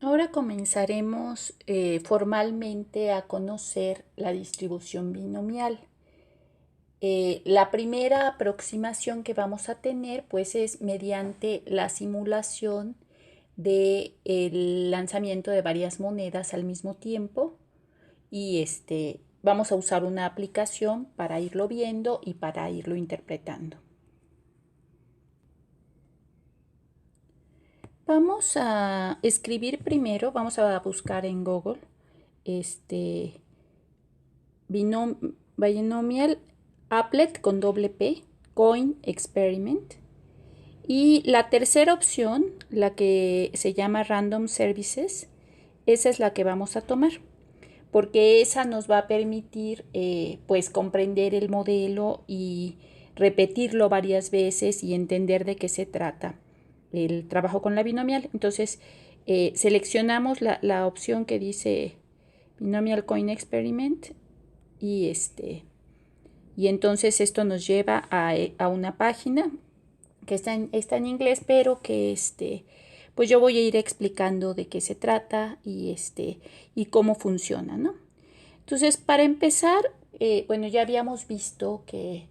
Ahora comenzaremos formalmente a conocer la distribución binomial. La primera aproximación que vamos a tener pues es mediante la simulación del lanzamiento de varias monedas al mismo tiempo y vamos a usar una aplicación para irlo viendo y para irlo interpretando. Vamos a escribir primero, vamos a buscar en Google este binomial applet con doble P, coin experiment. Y la tercera opción, la que se llama random services, esa es la que vamos a tomar, porque esa nos va a permitir pues comprender el modelo y repetirlo varias veces y entender de qué se trata el trabajo con la binomial. Entonces seleccionamos la opción que dice binomial coin experiment y y entonces esto nos lleva a una página que está en inglés, pero que pues yo voy a ir explicando de qué se trata y cómo funciona, ¿no? Entonces, para empezar, bueno, ya habíamos visto que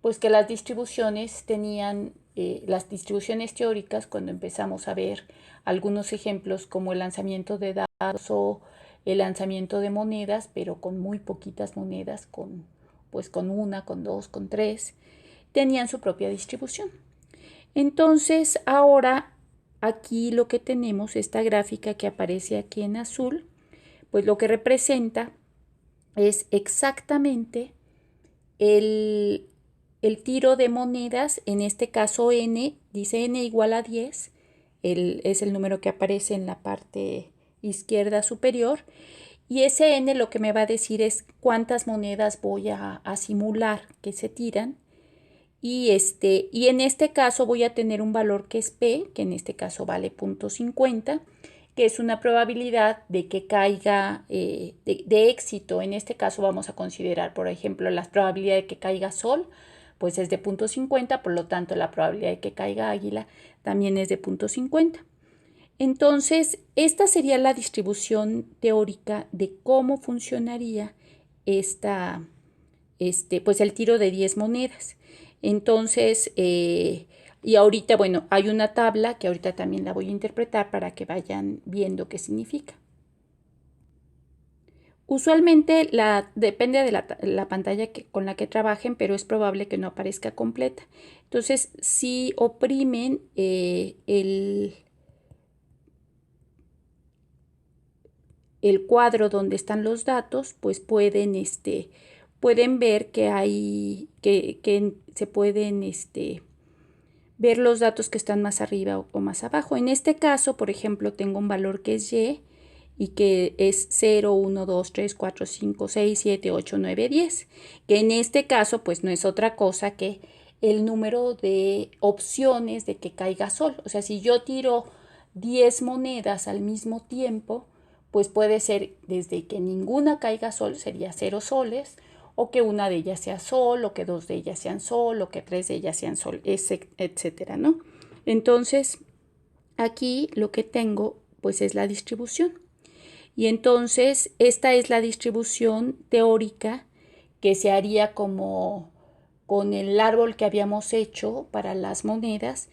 pues que las distribuciones tenían las distribuciones teóricas cuando empezamos a ver algunos ejemplos como el lanzamiento de dados o el lanzamiento de monedas, pero con muy poquitas monedas, pues con una, con dos, con tres, tenían su propia distribución. Entonces, ahora aquí lo que tenemos, esta gráfica que aparece aquí en azul, pues lo que representa es exactamente el, el tiro de monedas, en este caso n, dice n igual a 10, es el número que aparece en la parte izquierda superior, y ese n lo que me va a decir es cuántas monedas voy a simular que se tiran, y en este caso voy a tener un valor que es p, que en este caso vale 0.50, que es una probabilidad de que caiga de éxito. En este caso vamos a considerar, por ejemplo, la probabilidad de que caiga sol, pues es de 0.50, por lo tanto la probabilidad de que caiga águila también es de 0.50. Entonces, esta sería la distribución teórica de cómo funcionaría pues el tiro de 10 monedas. Entonces, y ahorita, bueno, hay una tabla que ahorita también la voy a interpretar para que vayan viendo qué significa. Usualmente depende de la pantalla con la que trabajen, pero es probable que no aparezca completa. Entonces, si oprimen el cuadro donde están los datos, pues pueden ver que que se pueden ver los datos que están más arriba o más abajo. En este caso, por ejemplo, tengo un valor que es y que es 0, 1, 2, 3, 4, 5, 6, 7, 8, 9, 10, que en este caso pues no es otra cosa que el número de opciones de que caiga sol. O sea, si yo tiro 10 monedas al mismo tiempo, pues puede ser desde que ninguna caiga sol, sería 0 soles, o que una de ellas sea sol, o que dos de ellas sean sol, o que tres de ellas sean sol, etcétera, ¿no? Entonces, aquí lo que tengo, pues es la distribución. Y entonces, esta es la distribución teórica que se haría como con el árbol que habíamos hecho para las monedas,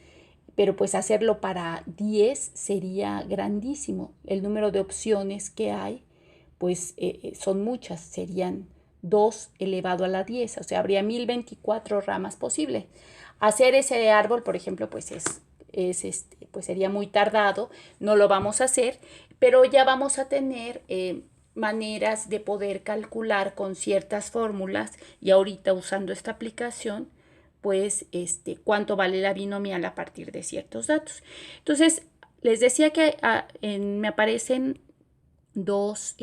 pero pues hacerlo para 10 sería grandísimo. El número de opciones que hay, pues son muchas, serían 2 elevado a la 10, o sea, habría 1024 ramas posibles. Hacer ese árbol, por ejemplo, pues pues sería muy tardado, no lo vamos a hacer, pero ya vamos a tener maneras de poder calcular con ciertas fórmulas y ahorita usando esta aplicación pues cuánto vale la binomial a partir de ciertos datos. Entonces, les decía que me aparecen dos,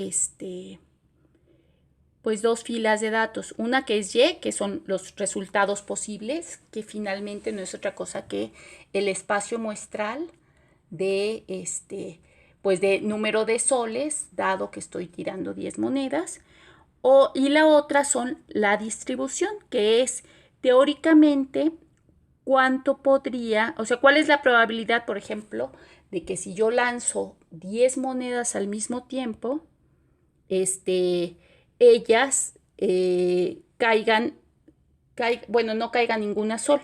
pues dos filas de datos. Una que es Y, que son los resultados posibles, que finalmente no es otra cosa que el espacio muestral de pues de número de soles, dado que estoy tirando 10 monedas. Y la otra son la distribución, que es teóricamente cuánto podría, o sea, cuál es la probabilidad, por ejemplo, de que si yo lanzo 10 monedas al mismo tiempo, ellas bueno, no caiga ninguna sol.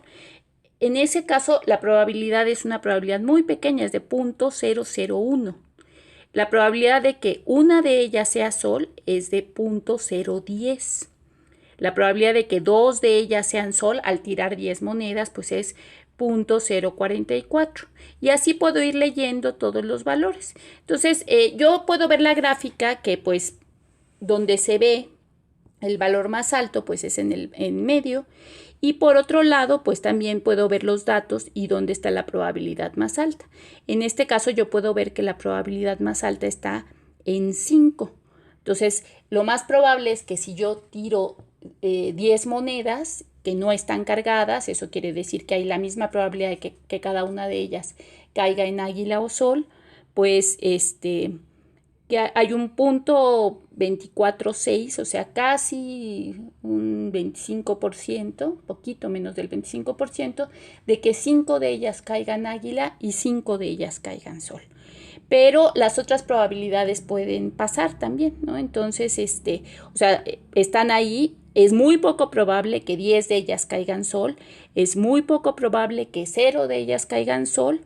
En ese caso, la probabilidad es una probabilidad muy pequeña, es de 0.001. La probabilidad de que una de ellas sea sol es de 0.010. La probabilidad de que dos de ellas sean sol al tirar 10 monedas, pues es 0.044. Y así puedo ir leyendo todos los valores. Entonces, yo puedo ver la gráfica que pues donde se ve el valor más alto pues es en medio, y por otro lado pues también puedo ver los datos y dónde está la probabilidad más alta. En este caso yo puedo ver que la probabilidad más alta está en 5. Entonces lo más probable es que si yo tiro 10 monedas que no están cargadas, eso quiere decir que hay la misma probabilidad de que cada una de ellas caiga en águila o sol, pues que hay un punto 24.6, o sea, casi un 25%, poquito menos del 25%, de que 5 de ellas caigan águila y 5 de ellas caigan sol. Pero las otras probabilidades pueden pasar también, ¿no? Entonces, o sea, están ahí. Es muy poco probable que 10 de ellas caigan sol, es muy poco probable que 0 de ellas caigan sol,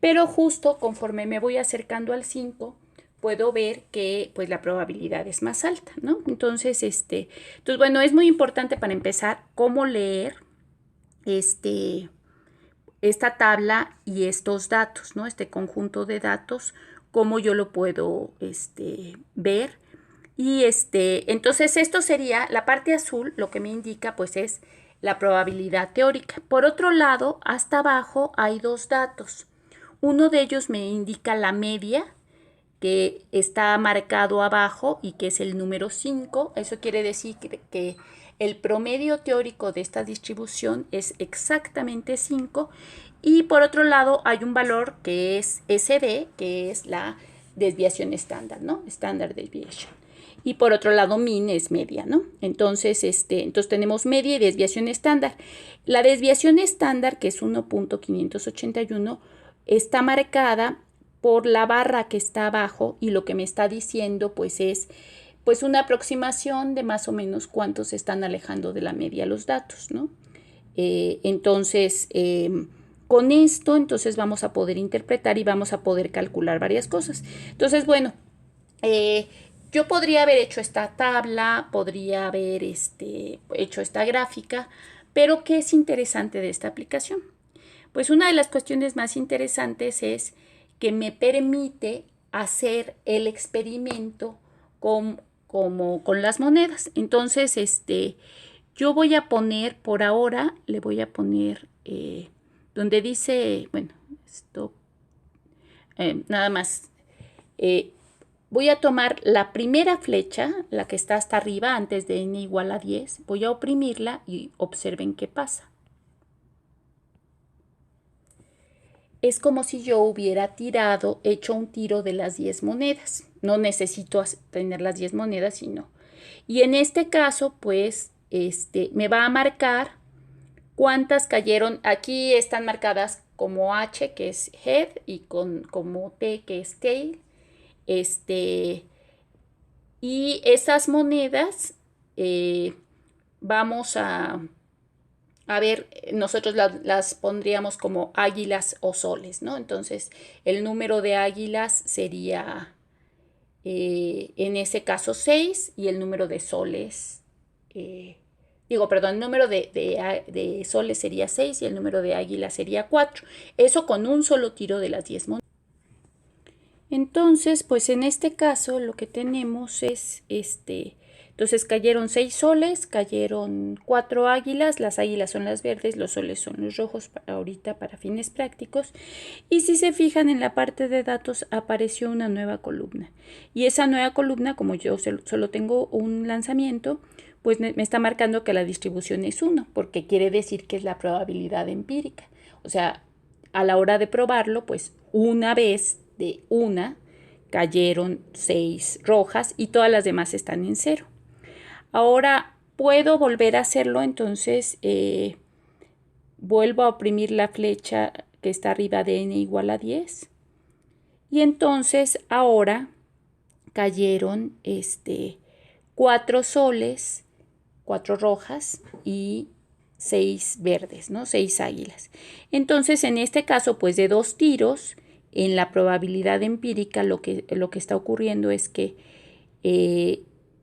pero justo conforme me voy acercando al 5, puedo ver que pues la probabilidad es más alta, ¿no? Entonces, entonces bueno, es muy importante para empezar cómo leer esta tabla y estos datos, ¿no? Este conjunto de datos, cómo yo lo puedo ver. Y entonces esto sería, la parte azul, lo que me indica pues es la probabilidad teórica. Por otro lado, hasta abajo hay dos datos. Uno de ellos me indica la media, que está marcado abajo y que es el número 5. Eso quiere decir que el promedio teórico de esta distribución es exactamente 5. Y por otro lado hay un valor que es SD, que es la desviación estándar, ¿no? Standard Deviation. Y por otro lado, min es media, ¿no? Entonces, entonces tenemos media y desviación estándar. La desviación estándar, que es 1.581, está marcada por la barra que está abajo, y lo que me está diciendo pues es pues una aproximación de más o menos cuántos se están alejando de la media los datos, ¿no? Entonces, con esto entonces vamos a poder interpretar y vamos a poder calcular varias cosas. Entonces, bueno, yo podría haber hecho esta tabla, podría haber hecho esta gráfica, pero ¿qué es interesante de esta aplicación? Pues una de las cuestiones más interesantes es que me permite hacer el experimento con las monedas. Entonces, yo voy a poner, por ahora, le voy a poner donde dice, bueno, esto, nada más, voy a tomar la primera flecha, la que está hasta arriba, antes de n igual a 10, voy a oprimirla y observen qué pasa. Es como si yo hubiera hecho un tiro de las 10 monedas. No necesito tener las 10 monedas, sino. Y en este caso, pues, me va a marcar cuántas cayeron. Aquí están marcadas como H, que es head, y como T, que es tail. Y esas monedas vamos a ver, nosotros las pondríamos como águilas o soles, ¿no? Entonces, el número de águilas sería, en ese caso, 6, y el número de soles, el número de soles sería 6 y el número de águilas sería 4. Eso con un solo tiro de las 10 monedas. Entonces, pues en este caso lo que tenemos es entonces cayeron 6 soles, cayeron 4 águilas, las águilas son las verdes, los soles son los rojos ahorita para fines prácticos. Y si se fijan, en la parte de datos apareció una nueva columna. Y esa nueva columna, como yo solo tengo un lanzamiento, pues me está marcando que la distribución es 1, porque quiere decir que es la probabilidad empírica. O sea, a la hora de probarlo, pues una vez de una cayeron 6 rojas y todas las demás están en 0. Ahora puedo volver a hacerlo, entonces vuelvo a oprimir la flecha que está arriba de n igual a 10 Y entonces ahora cayeron 4 soles, 4 rojas y 6 verdes, ¿no? 6 águilas. Entonces, en este caso, pues de 2 tiros, en la probabilidad empírica lo que está ocurriendo es que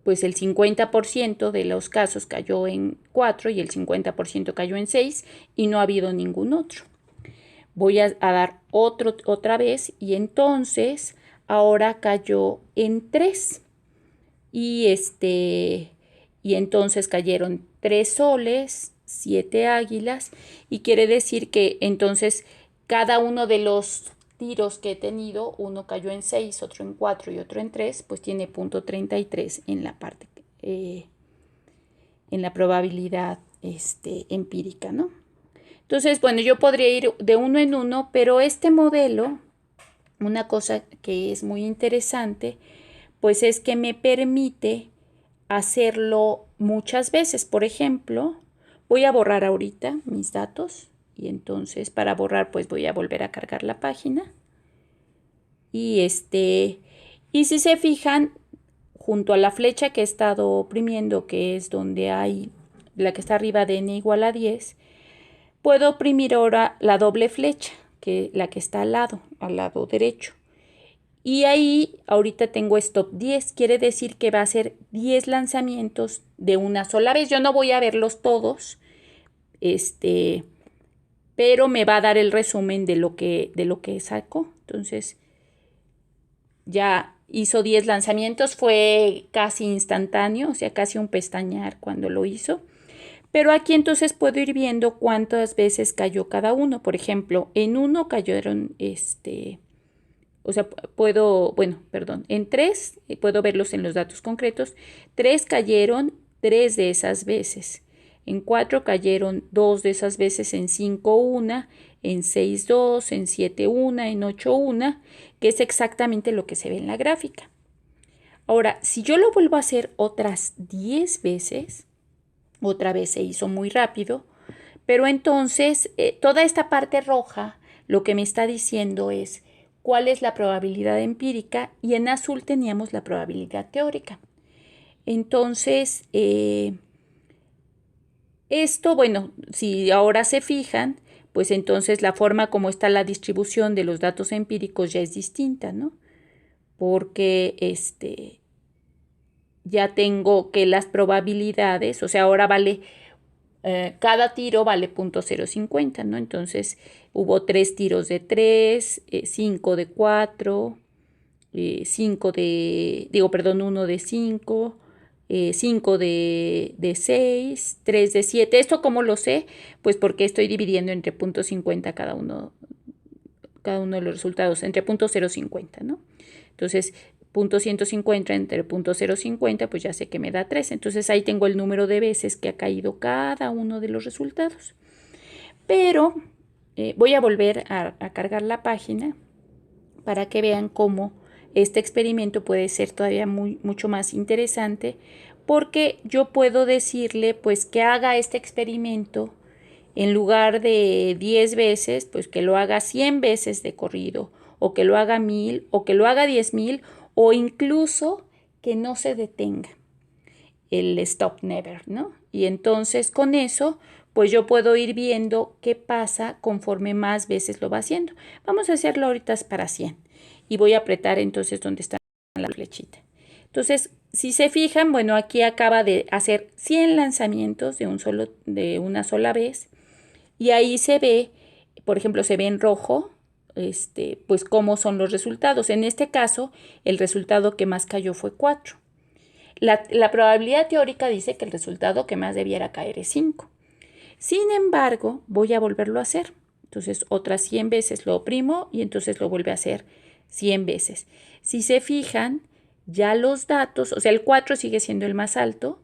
pues el 50% de los casos cayó en 4 y el 50% cayó en 6 y no ha habido ningún otro. Voy a dar otra vez y entonces ahora cayó en 3 y y entonces cayeron 3 soles, 7 águilas y quiere decir que entonces cada uno de los tiros que he tenido, uno cayó en 6, otro en 4 y otro en 3, pues tiene punto 33 en la parte, en la probabilidad empírica, ¿no? Entonces, bueno, yo podría ir de uno en uno, pero este modelo, una cosa que es muy interesante, pues es que me permite hacerlo muchas veces. Por ejemplo, voy a borrar ahorita mis datos y entonces para borrar pues voy a volver a cargar la página. Y y si se fijan, junto a la flecha que he estado oprimiendo, que es donde hay la que está arriba de n igual a 10, puedo oprimir ahora la doble flecha, que la que está al lado derecho. Y ahí ahorita tengo stop 10, quiere decir que va a ser 10 lanzamientos de una sola vez. Yo no voy a verlos todos, pero me va a dar el resumen de lo que saco. Entonces, ya hizo 10 lanzamientos, fue casi instantáneo, o sea, casi un pestañear cuando lo hizo. Pero aquí entonces puedo ir viendo cuántas veces cayó cada uno. Por ejemplo, en uno cayeron, o sea, en 3, puedo verlos en los datos concretos, 3 cayeron 3 de esas veces. En 4 cayeron 2 de esas veces, en 5 una, en 6 2, en 7 una, en 8 una, que es exactamente lo que se ve en la gráfica. Ahora, si yo lo vuelvo a hacer otras 10 veces, otra vez se hizo muy rápido, pero entonces toda esta parte roja lo que me está diciendo es cuál es la probabilidad empírica y en azul teníamos la probabilidad teórica. Entonces, esto, bueno, si ahora se fijan, pues entonces la forma como está la distribución de los datos empíricos ya es distinta, ¿no? Porque ya tengo que las probabilidades, o sea, ahora vale cada tiro vale .050, ¿no? Entonces hubo 3 tiros de 3, 5 de 4, 5 de, uno de 5, 5 de 6, 3 de 7. ¿Esto cómo lo sé? Pues porque estoy dividiendo entre .50 cada uno de los resultados, entre .050, ¿no? Entonces, .150 entre .050, pues ya sé que me da 3. Entonces ahí tengo el número de veces que ha caído cada uno de los resultados. Pero voy a volver a cargar la página para que vean cómo este experimento puede ser todavía mucho más interesante, porque yo puedo decirle pues que haga este experimento en lugar de 10 veces, pues que lo haga 100 veces de corrido, o que lo haga 1000, o que lo haga 10,000, o incluso que no se detenga el stop never, ¿no? Y entonces con eso, pues yo puedo ir viendo qué pasa conforme más veces lo va haciendo. Vamos a hacerlo ahorita para 100 y voy a apretar entonces donde está la flechita. Entonces, si se fijan, bueno, aquí acaba de hacer 100 lanzamientos de una sola vez y ahí se ve, por ejemplo, se ve en rojo, pues cómo son los resultados. En este caso, el resultado que más cayó fue 4. La probabilidad teórica dice que el resultado que más debiera caer es 5. Sin embargo, voy a volverlo a hacer. Entonces, otras 100 veces lo oprimo y entonces lo vuelve a hacer 100 veces. Si se fijan, ya los datos, o sea, el 4 sigue siendo el más alto,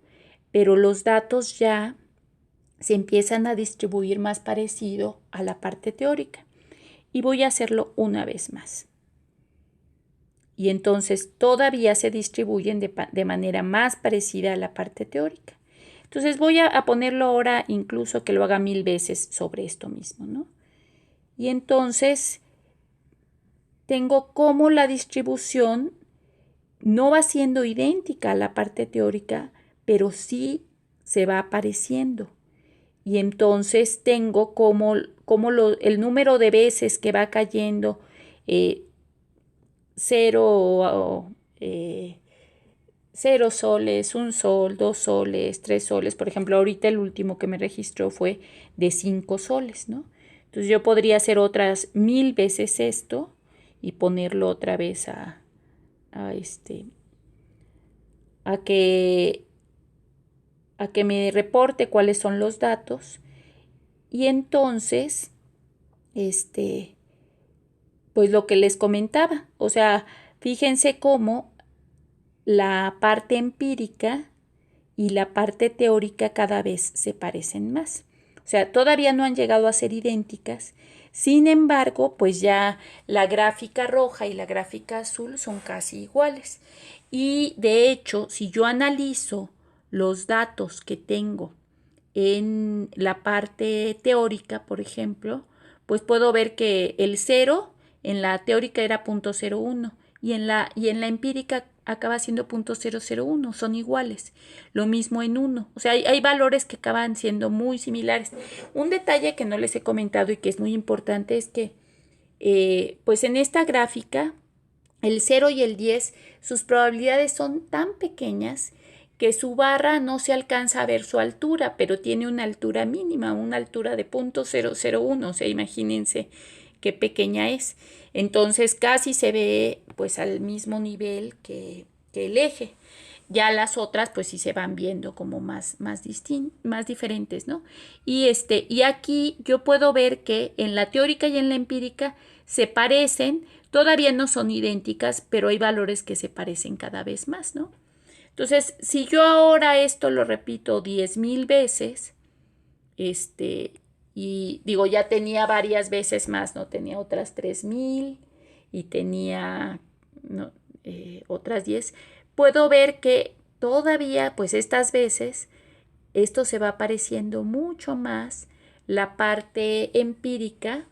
pero los datos ya se empiezan a distribuir más parecido a la parte teórica. Y voy a hacerlo una vez más. Y entonces todavía se distribuyen de manera más parecida a la parte teórica. Entonces voy a ponerlo ahora incluso que lo haga 1000 veces sobre esto mismo, ¿no? Y entonces tengo cómo la distribución no va siendo idéntica a la parte teórica, pero sí se va apareciendo. Y entonces tengo como el número de veces que va cayendo 0, 0 soles, 1 sol, 2 soles, 3 soles. Por ejemplo, ahorita el último que me registró fue de 5 soles, ¿no? Entonces yo podría hacer otras 1000 veces esto y ponerlo otra vez a a que, a que me reporte cuáles son los datos. Y entonces, pues lo que les comentaba, o sea, fíjense cómo la parte empírica y la parte teórica cada vez se parecen más. O sea, todavía no han llegado a ser idénticas. Sin embargo, pues ya la gráfica roja y la gráfica azul son casi iguales. Y de hecho, si yo analizo los datos que tengo en la parte teórica, por ejemplo, pues puedo ver que el 0 en la teórica era 0.01 y en la empírica acaba siendo 0.001, son iguales. Lo mismo en 1. O sea, hay valores que acaban siendo muy similares. Un detalle que no les he comentado y que es muy importante es que, pues en esta gráfica, el 0 y el 10, sus probabilidades son tan pequeñas que su barra no se alcanza a ver su altura, pero tiene una altura mínima, una altura de 0.001, o sea, imagínense qué pequeña es. Entonces casi se ve pues al mismo nivel que el eje. Ya las otras pues sí se van viendo como más diferentes, ¿no? Y aquí yo puedo ver que en la teórica y en la empírica se parecen, todavía no son idénticas, pero hay valores que se parecen cada vez más, ¿no? Entonces, si yo ahora esto lo repito 10,000 veces, y digo, ya tenía varias veces más, ¿no? Tenía otras 3,000 y tenía no, otras 10. Puedo ver que todavía, pues estas veces, esto se va pareciendo mucho más la parte empírica,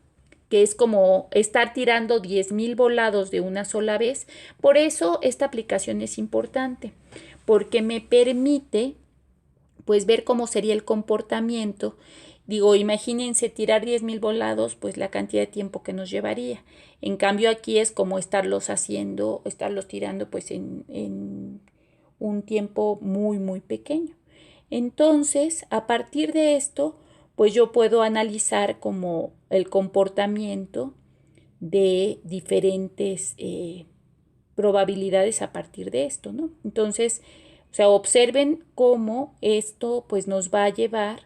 que es como estar tirando 10,000 volados de una sola vez. Por eso esta aplicación es importante, porque me permite pues ver cómo sería el comportamiento. Digo, imagínense tirar 10,000 volados, pues la cantidad de tiempo que nos llevaría. En cambio aquí es como estarlos tirando pues en un tiempo muy pequeño. Entonces, a partir de esto, pues yo puedo analizar como el comportamiento de diferentes probabilidades a partir de esto, ¿no? Entonces, o sea, observen cómo esto pues nos va a llevar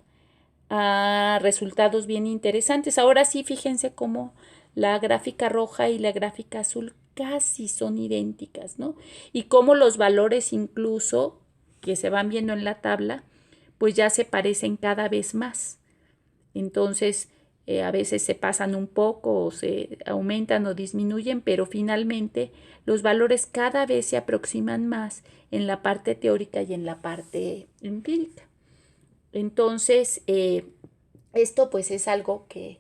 a resultados bien interesantes. Ahora sí, fíjense cómo la gráfica roja y la gráfica azul casi son idénticas, ¿no? Y cómo los valores incluso que se van viendo en la tabla, pues ya se parecen cada vez más. Entonces, a veces se pasan un poco o se aumentan o disminuyen, pero finalmente los valores cada vez se aproximan más en la parte teórica y en la parte empírica. Entonces, esto pues es algo que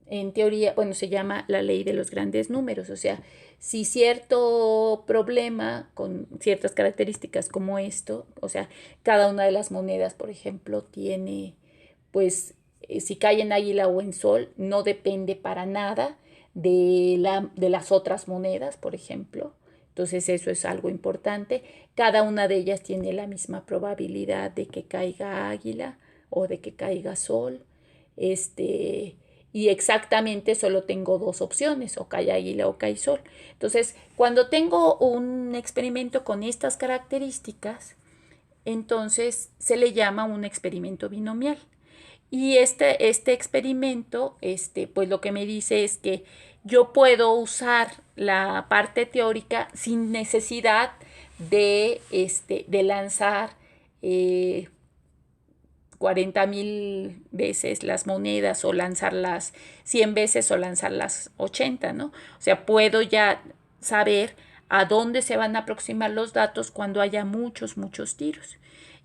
en teoría, bueno, se llama la ley de los grandes números, o sea, si cierto problema con ciertas características como esto, o sea, cada una de las monedas, por ejemplo, tiene, pues, si cae en águila o en sol, no depende para nada de las otras monedas, por ejemplo. Entonces eso es algo importante. Cada una de ellas tiene la misma probabilidad de que caiga águila o de que caiga sol. Y exactamente solo tengo dos opciones, o cae águila o cae sol. Entonces, cuando tengo un experimento con estas características, entonces se le llama un experimento binomial. Y este experimento, pues lo que me dice es que yo puedo usar la parte teórica sin necesidad de lanzar 40,000 veces las monedas o lanzarlas 100 veces o lanzarlas 80, ¿no? O sea, puedo ya saber a dónde se van a aproximar los datos cuando haya muchos tiros.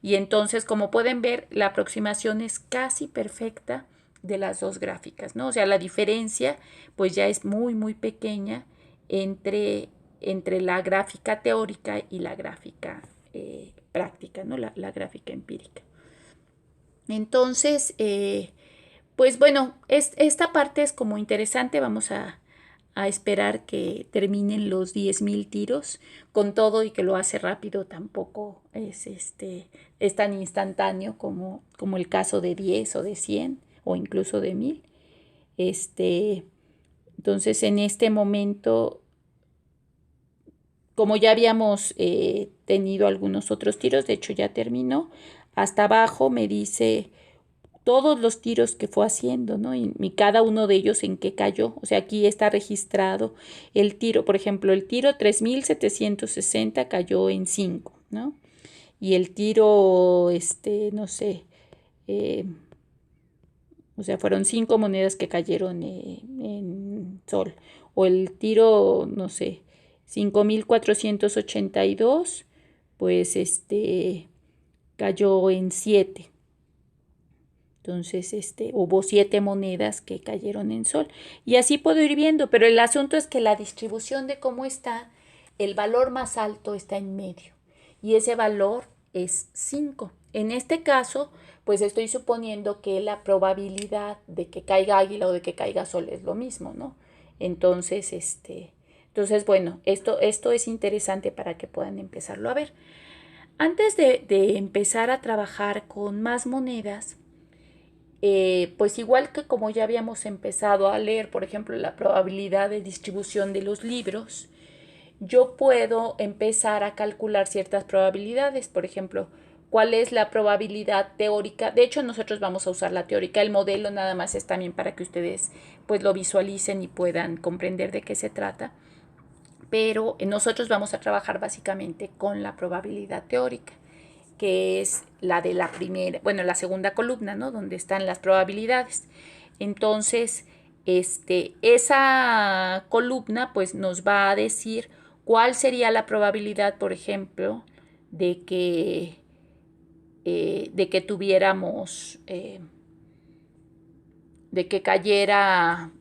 Y entonces, como pueden ver, la aproximación es casi perfecta de las dos gráficas, ¿no? O sea, la diferencia pues ya es muy pequeña entre la gráfica teórica y la gráfica práctica, ¿no? La gráfica empírica. Entonces, pues bueno, esta parte es como interesante. Vamos a esperar que terminen los 10,000 tiros. Con todo y que lo hace rápido, tampoco es tan instantáneo como el caso de 10 o de 100 o incluso de 1000. Entonces, en este momento, como ya habíamos tenido algunos otros tiros, de hecho ya terminó, hasta abajo me dice todos los tiros que fue haciendo, ¿no? Y cada uno de ellos en qué cayó. O sea, aquí está registrado el tiro. Por ejemplo, el tiro 3760 cayó en 5, ¿no? Y el tiro, no sé, o sea, fueron 5 monedas que cayeron en sol. O el tiro, no sé, 5482, pues cayó en 7. Entonces, hubo 7 monedas que cayeron en sol. Y así puedo ir viendo, pero el asunto es que la distribución de cómo está, el valor más alto está en medio. Y ese valor es 5. En este caso, pues estoy suponiendo que la probabilidad de que caiga águila o de que caiga sol es lo mismo, ¿no? Entonces, bueno, esto es interesante para que puedan empezarlo a ver. Antes de empezar a trabajar con más monedas, pues igual que como ya habíamos empezado a leer, por ejemplo, la probabilidad de distribución de los libros, yo puedo empezar a calcular ciertas probabilidades. Por ejemplo, cuál es la probabilidad teórica. De hecho, nosotros vamos a usar la teórica. El modelo nada más es también para que ustedes pues lo visualicen y puedan comprender de qué se trata. Pero nosotros vamos a trabajar básicamente con la probabilidad teórica, que es la de la primera, bueno, la segunda columna, ¿no? Donde están las probabilidades. Entonces, esa columna pues nos va a decir cuál sería la probabilidad, por ejemplo, de que tuviéramos, de que cayera,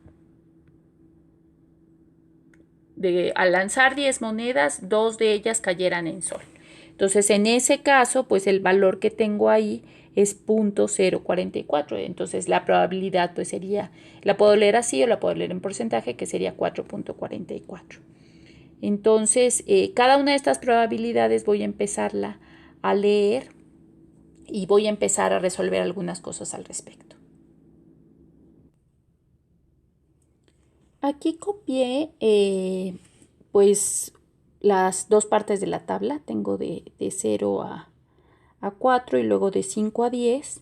al lanzar 10 monedas, 2 de ellas cayeran en sol. Entonces, en ese caso, pues el valor que tengo ahí es 0.044. Entonces, la probabilidad pues sería, la puedo leer así o la puedo leer en porcentaje, que sería 4.44. Entonces, cada una de estas probabilidades voy a empezarla a leer y voy a empezar a resolver algunas cosas al respecto. Aquí copié pues las dos partes de la tabla. Tengo de 0 a 4 y luego de 5 a 10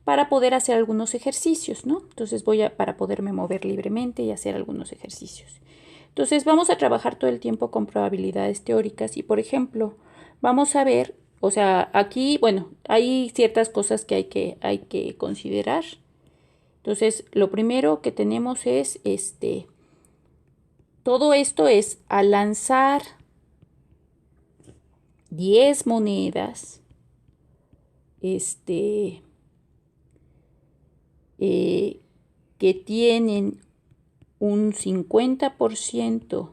para poder hacer algunos ejercicios, ¿no? Entonces para poderme mover libremente y hacer algunos ejercicios. Entonces vamos a trabajar todo el tiempo con probabilidades teóricas y, por ejemplo, vamos a ver, o sea, aquí, bueno, hay ciertas cosas que hay que considerar. Entonces, lo primero que tenemos es todo esto es al lanzar 10 monedas, que tienen un 50%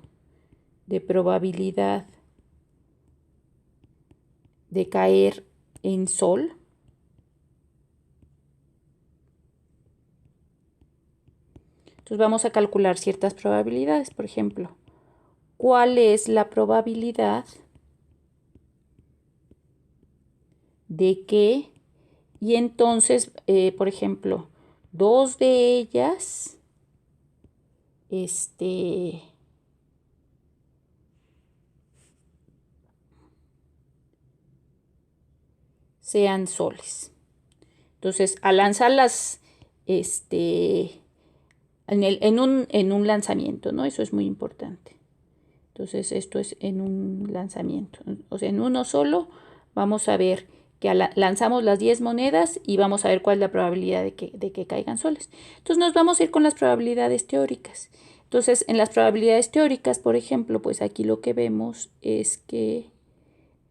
de probabilidad de caer en sol. Entonces vamos a calcular ciertas probabilidades. Por ejemplo, ¿cuál es la probabilidad de que? Y entonces, por ejemplo, 2 de ellas sean soles. Entonces, al lanzarlas en un lanzamiento, ¿no? Eso es muy importante. Entonces, esto es en un lanzamiento. O sea, en uno solo vamos a ver que lanzamos las 10 monedas y vamos a ver cuál es la probabilidad de que caigan soles. Entonces, nos vamos a ir con las probabilidades teóricas. Entonces, en las probabilidades teóricas, por ejemplo, pues aquí lo que vemos es que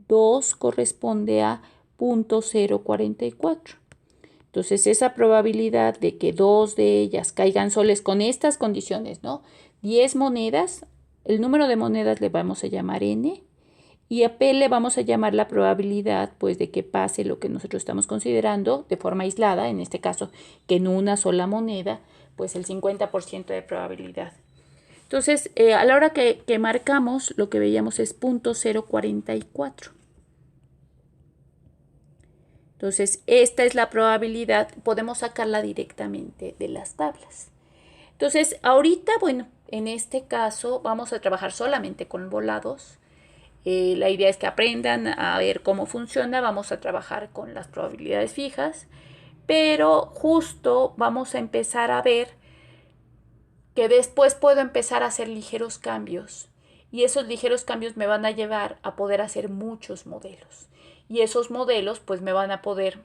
2 corresponde a 0.044. Entonces, esa probabilidad de que 2 de ellas caigan soles con estas condiciones, ¿no? 10 monedas el número de monedas le vamos a llamar n, y a P le vamos a llamar la probabilidad, pues, de que pase lo que nosotros estamos considerando de forma aislada, en este caso, que en una sola moneda, pues el 50% de probabilidad. Entonces, a la hora que marcamos, lo que veíamos es 0.044. Entonces, esta es la probabilidad, podemos sacarla directamente de las tablas. Entonces, ahorita, bueno, en este caso vamos a trabajar solamente con volados. La idea es que aprendan a ver cómo funciona, vamos a trabajar con las probabilidades fijas, pero justo vamos a empezar a ver que después puedo empezar a hacer ligeros cambios y esos ligeros cambios me van a llevar a poder hacer muchos modelos y esos modelos pues me van a poder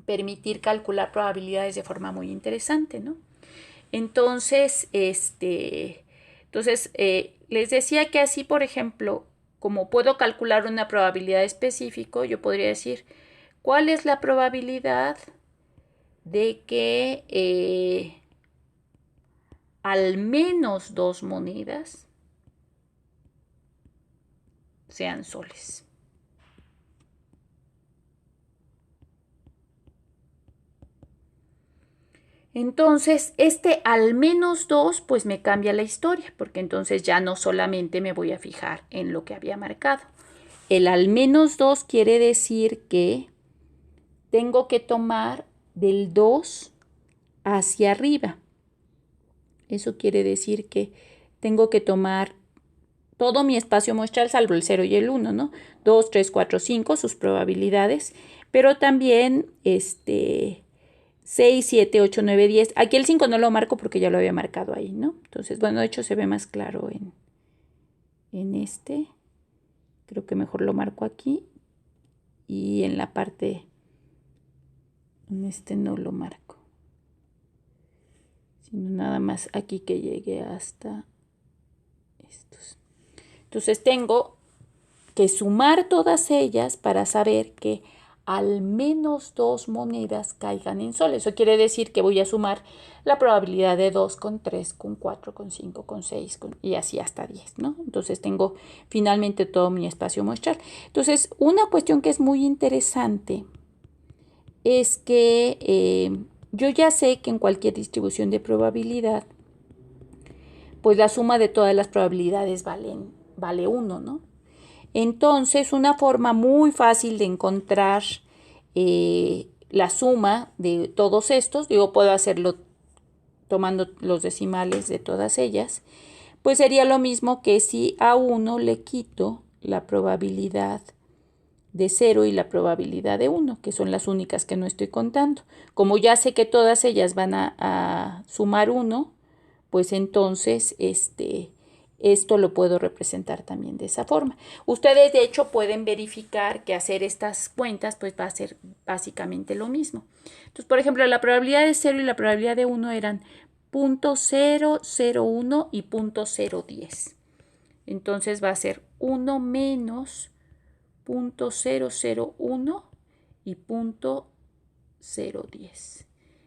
permitir calcular probabilidades de forma muy interesante, ¿no? Entonces, les decía que así, por ejemplo, como puedo calcular una probabilidad específica, yo podría decir, ¿cuál es la probabilidad de que al menos 2 monedas sean soles? Entonces, al menos 2, pues me cambia la historia, porque entonces ya no solamente me voy a fijar en lo que había marcado. El al menos 2 quiere decir que tengo que tomar del 2 hacia arriba. Eso quiere decir que tengo que tomar todo mi espacio muestral, salvo el 0 y el 1, ¿no? 2, 3, 4, 5, sus probabilidades, pero también 6, 7, 8, 9, 10. Aquí el 5 no lo marco porque ya lo había marcado ahí, ¿no? Entonces, bueno, de hecho se ve más claro en este. Creo que mejor lo marco aquí. Y en la parte, en este no lo marco. Sino nada más aquí que llegue hasta estos. Entonces tengo que sumar todas ellas para saber que al menos 2 monedas caigan en sol. Eso quiere decir que voy a sumar la probabilidad de 2 con 3, con 4, con 5, con 6 y así hasta 10, ¿no? Entonces tengo finalmente todo mi espacio muestral. Entonces, una cuestión que es muy interesante es que yo ya sé que en cualquier distribución de probabilidad, pues la suma de todas las probabilidades vale 1, ¿no? Entonces, una forma muy fácil de encontrar la suma de todos estos, digo, puedo hacerlo tomando los decimales de todas ellas, pues sería lo mismo que si a 1 le quito la probabilidad de 0 y la probabilidad de 1, que son las únicas que no estoy contando. Como ya sé que todas ellas van a sumar 1, pues entonces esto lo puedo representar también de esa forma. Ustedes de hecho pueden verificar que hacer estas cuentas pues va a ser básicamente lo mismo. Entonces, por ejemplo, la probabilidad de 0 y la probabilidad de 1 eran 0.001 y 0.010. Entonces va a ser 1 menos 0.001 y 0.010.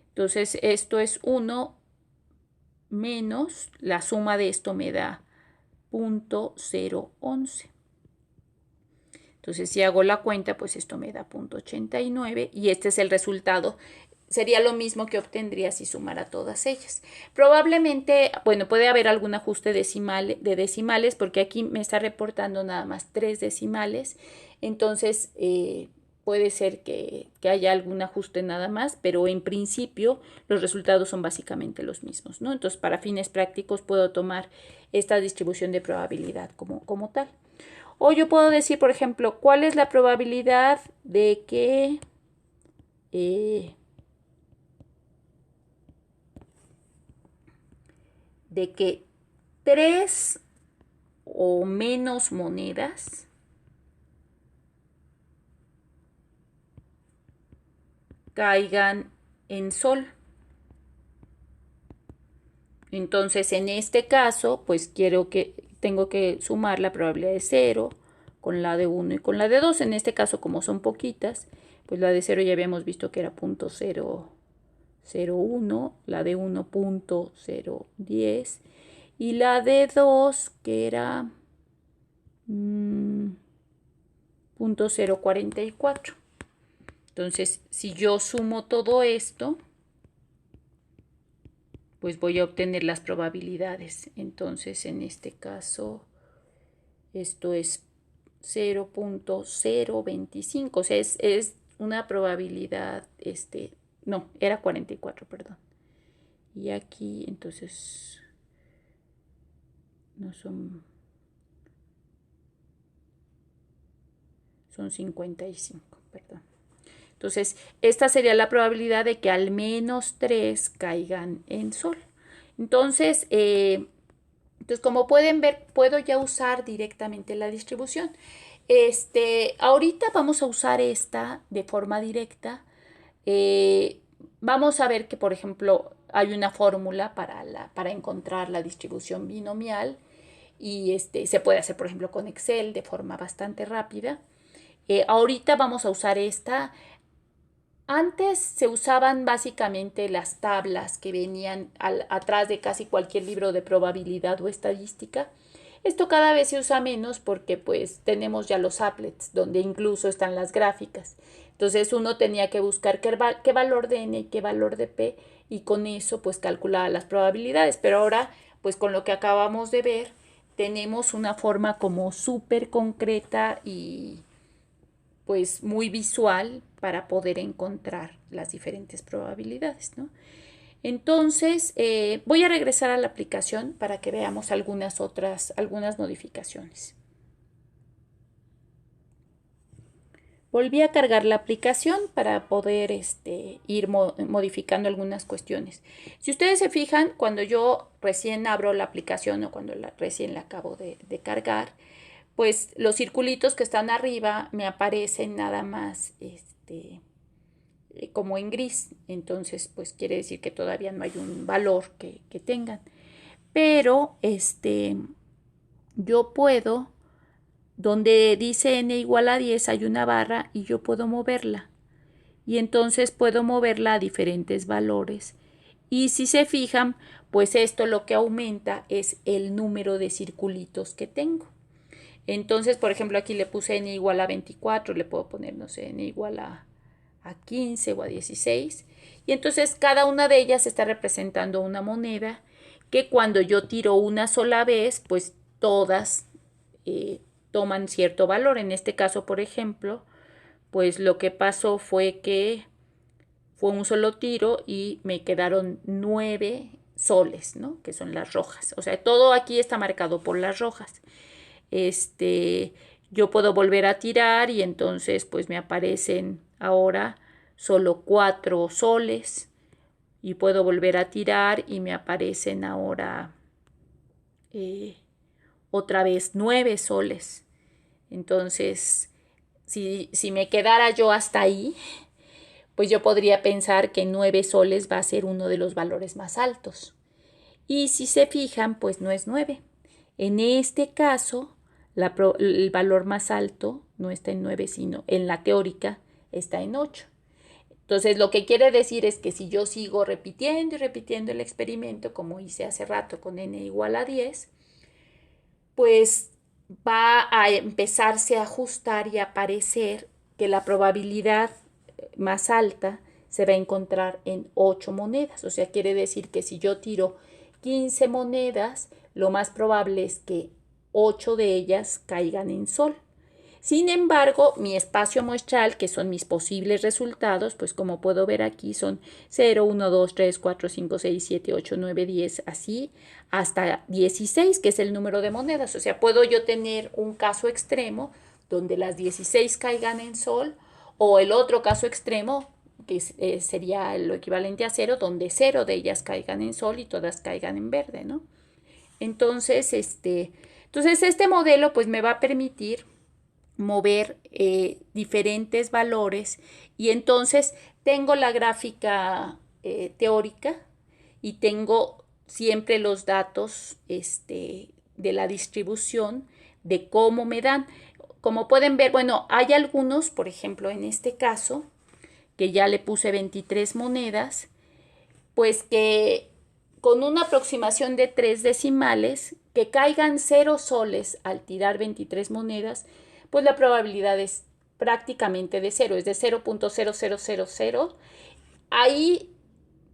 Entonces esto es 1 menos, la suma de esto me da 0.011. Entonces si hago la cuenta, pues esto me da 0.89 y este es el resultado. Sería lo mismo que obtendría si sumara todas ellas. Probablemente, bueno, puede haber algún ajuste de decimales porque aquí me está reportando nada más 3 decimales. Entonces, puede ser que haya algún ajuste nada más, pero en principio los resultados son básicamente los mismos, ¿no? Entonces, para fines prácticos puedo tomar esta distribución de probabilidad como tal. O yo puedo decir, por ejemplo, ¿cuál es la probabilidad de que tres o menos monedas caigan en sol? Entonces, en este caso, pues tengo que sumar la probabilidad de 0 con la de 1 y con la de 2. En este caso, como son poquitas, pues la de 0 ya habíamos visto que era 0.001, la de 1 0.010 y la de 2 que era 0.044. Entonces, si yo sumo todo esto, pues voy a obtener las probabilidades. Entonces, en este caso, esto es 0.025. O sea, es una probabilidad, no, era 44, perdón. Y aquí, entonces, no son 55, perdón. Entonces, esta sería la probabilidad de que al menos 3 caigan en Sol. Entonces, como pueden ver, puedo ya usar directamente la distribución. Ahorita vamos a usar esta de forma directa. Vamos a ver que, por ejemplo, hay una fórmula para encontrar la distribución binomial y se puede hacer, por ejemplo, con Excel de forma bastante rápida. Ahorita vamos a usar esta. Antes se usaban básicamente las tablas que venían atrás de casi cualquier libro de probabilidad o estadística. Esto cada vez se usa menos porque pues tenemos ya los applets donde incluso están las gráficas. Entonces uno tenía que buscar qué valor de n y qué valor de p y con eso pues calculaba las probabilidades. Pero ahora pues con lo que acabamos de ver tenemos una forma como súper concreta y pues muy visual para poder encontrar las diferentes probabilidades, ¿no? Entonces, voy a regresar a la aplicación para que veamos algunas modificaciones. Volví a cargar la aplicación para poder ir modificando algunas cuestiones. Si ustedes se fijan, cuando yo recién abro la aplicación o cuando recién la acabo de cargar, pues los circulitos que están arriba me aparecen nada más como en gris. Entonces, pues quiere decir que todavía no hay un valor que tengan. Pero yo puedo, donde dice n igual a 10 hay una barra y yo puedo moverla. Y entonces puedo moverla a diferentes valores. Y si se fijan, pues esto lo que aumenta es el número de circulitos que tengo. Entonces, por ejemplo, aquí le puse n igual a 24, le puedo poner, no sé, n igual a 15 o a 16. Y entonces cada una de ellas está representando una moneda que cuando yo tiro una sola vez, pues todas toman cierto valor. En este caso, por ejemplo, pues lo que pasó fue que fue un solo tiro y me quedaron 9 soles, ¿no? Que son las rojas. O sea, todo aquí está marcado por las rojas. Yo puedo volver a tirar y entonces pues me aparecen ahora solo 4 soles y puedo volver a tirar y me aparecen ahora otra vez 9 soles. Entonces, si me quedara yo hasta ahí, pues yo podría pensar que 9 soles va a ser uno de los valores más altos. Y si se fijan, pues no es 9. En este caso, el valor más alto no está en 9, sino en la teórica está en 8. Entonces, lo que quiere decir es que si yo sigo repitiendo y repitiendo el experimento, como hice hace rato con n igual a 10, pues va a empezarse a ajustar y a aparecer que la probabilidad más alta se va a encontrar en 8 monedas. O sea, quiere decir que si yo tiro 15 monedas, lo más probable es que 8 de ellas caigan en sol. Sin embargo, mi espacio muestral, que son mis posibles resultados, pues como puedo ver aquí son 0, 1, 2, 3, 4, 5, 6, 7, 8, 9, 10, así hasta 16, que es el número de monedas. O sea, puedo yo tener un caso extremo donde las 16 caigan en sol o el otro caso extremo que sería lo equivalente a 0, donde 0 de ellas caigan en sol y todas caigan en verde, ¿no? Entonces, este modelo pues me va a permitir mover diferentes valores y entonces tengo la gráfica teórica y tengo siempre los datos de la distribución de cómo me dan. Como pueden ver, bueno, hay algunos, por ejemplo, en este caso, que ya le puse 23 monedas, pues que con una aproximación de 3 decimales, que caigan 0 soles al tirar 23 monedas, pues la probabilidad es prácticamente de 0, es de 0.0000. Ahí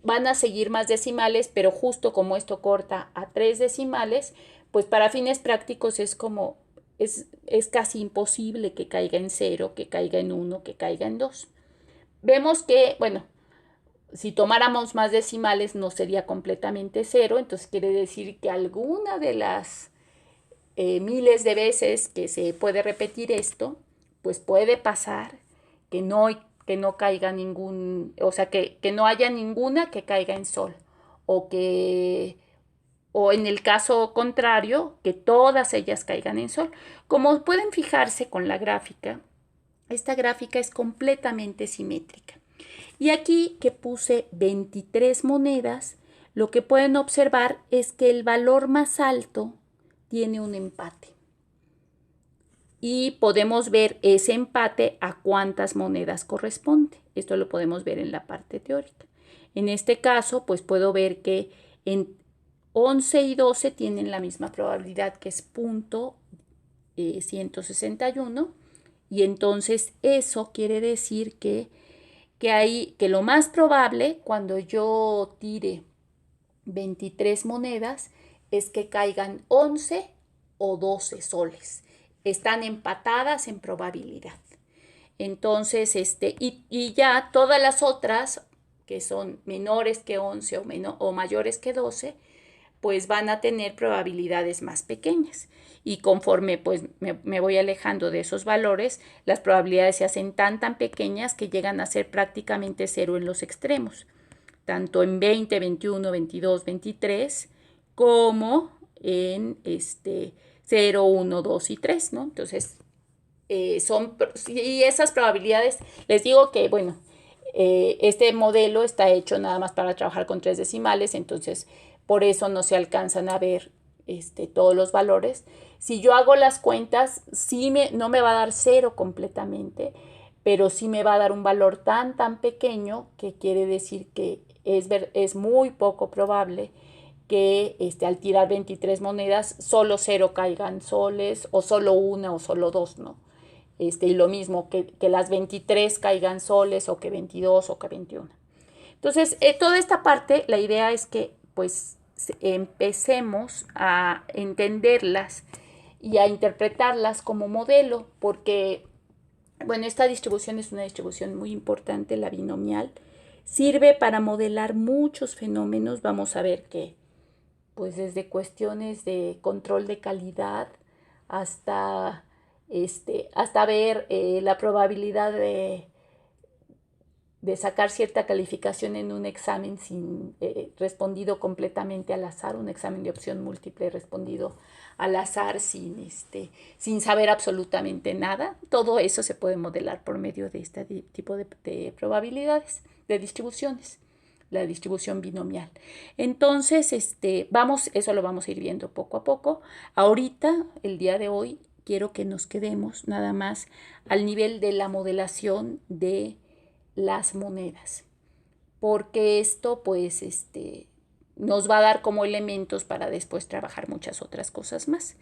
van a seguir más decimales, pero justo como esto corta a 3 decimales, pues para fines prácticos es como, es casi imposible que caiga en 0, que caiga en 1, que caiga en 2. Vemos que, bueno, si tomáramos más decimales no sería completamente 0, entonces quiere decir que alguna de las miles de veces que se puede repetir esto, pues puede pasar que no caiga ningún, o sea, que no haya ninguna que caiga en sol, o en el caso contrario, que todas ellas caigan en sol. Como pueden fijarse con la gráfica, esta gráfica es completamente simétrica. Y aquí que puse 23 monedas, lo que pueden observar es que el valor más alto tiene un empate. Y podemos ver ese empate a cuántas monedas corresponde. Esto lo podemos ver en la parte teórica. En este caso, pues puedo ver que en 11 y 12 tienen la misma probabilidad, que es .161. Y entonces eso quiere decir que lo más probable cuando yo tire 23 monedas es que caigan 11 o 12 soles. Están empatadas en probabilidad. Entonces, y ya todas las otras, que son menores que 11 o mayores que 12, pues van a tener probabilidades más pequeñas. Y conforme pues me voy alejando de esos valores, las probabilidades se hacen tan pequeñas que llegan a ser prácticamente 0 en los extremos, tanto en 20, 21, 22, 23, como en 0, 1, 2 y 3, ¿no? Entonces, y esas probabilidades, les digo que, bueno, este modelo está hecho nada más para trabajar con 3 decimales, entonces por eso no se alcanzan a ver todos los valores. Si yo hago las cuentas, no me va a dar 0 completamente, pero sí me va a dar un valor tan pequeño que quiere decir que es muy poco probable que al tirar 23 monedas solo 0 caigan soles, o solo una o solo 2, ¿no? Y lo mismo, que las 23 caigan soles, o que 22 o que 21. Entonces, toda esta parte, la idea es que pues empecemos a entenderlas y a interpretarlas como modelo, porque, bueno, esta distribución es una distribución muy importante, la binomial. Sirve para modelar muchos fenómenos. Vamos a ver que, pues desde cuestiones de control de calidad hasta, hasta ver la probabilidad de sacar cierta calificación en un examen sin respondido completamente al azar, un examen de opción múltiple respondido al azar sin saber absolutamente nada. Todo eso se puede modelar por medio de este tipo de probabilidades, de distribuciones, la distribución binomial. Entonces, eso lo vamos a ir viendo poco a poco. Ahorita, el día de hoy, quiero que nos quedemos nada más al nivel de la modelación de las monedas, porque esto pues nos va a dar como elementos para después trabajar muchas otras cosas más.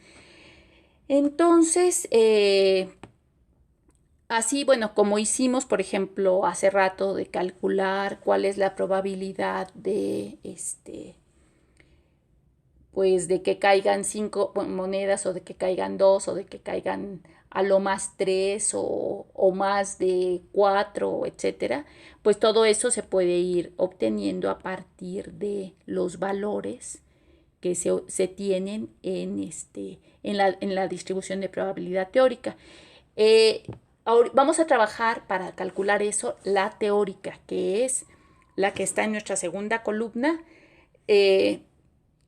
Entonces, así, bueno, como hicimos, por ejemplo, hace rato, de calcular cuál es la probabilidad de pues de que caigan 5 monedas, o de que caigan 2, o de que caigan a lo más 3, o más de 4, etcétera, pues todo eso se puede ir obteniendo a partir de los valores que se tienen en la distribución de probabilidad teórica. Vamos a trabajar para calcular eso, la teórica, que es la que está en nuestra segunda columna.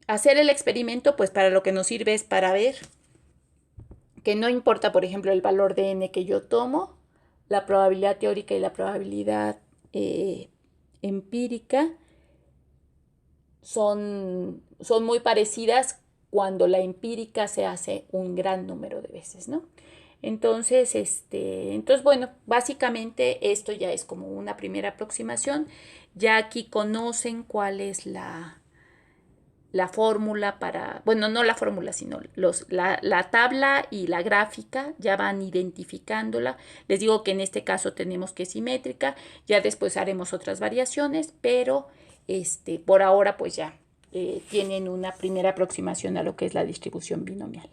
Hacer el experimento, pues para lo que nos sirve es para ver que no importa, por ejemplo, el valor de n que yo tomo, la probabilidad teórica y la probabilidad empírica son muy parecidas cuando la empírica se hace un gran número de veces, ¿no? Entonces, bueno, básicamente esto ya es como una primera aproximación. Ya aquí conocen cuál es la fórmula para, bueno, no la fórmula, sino la tabla y la gráfica ya van identificándola. Les digo que en este caso tenemos que es simétrica, ya después haremos otras variaciones, pero por ahora pues ya tienen una primera aproximación a lo que es la distribución binomial.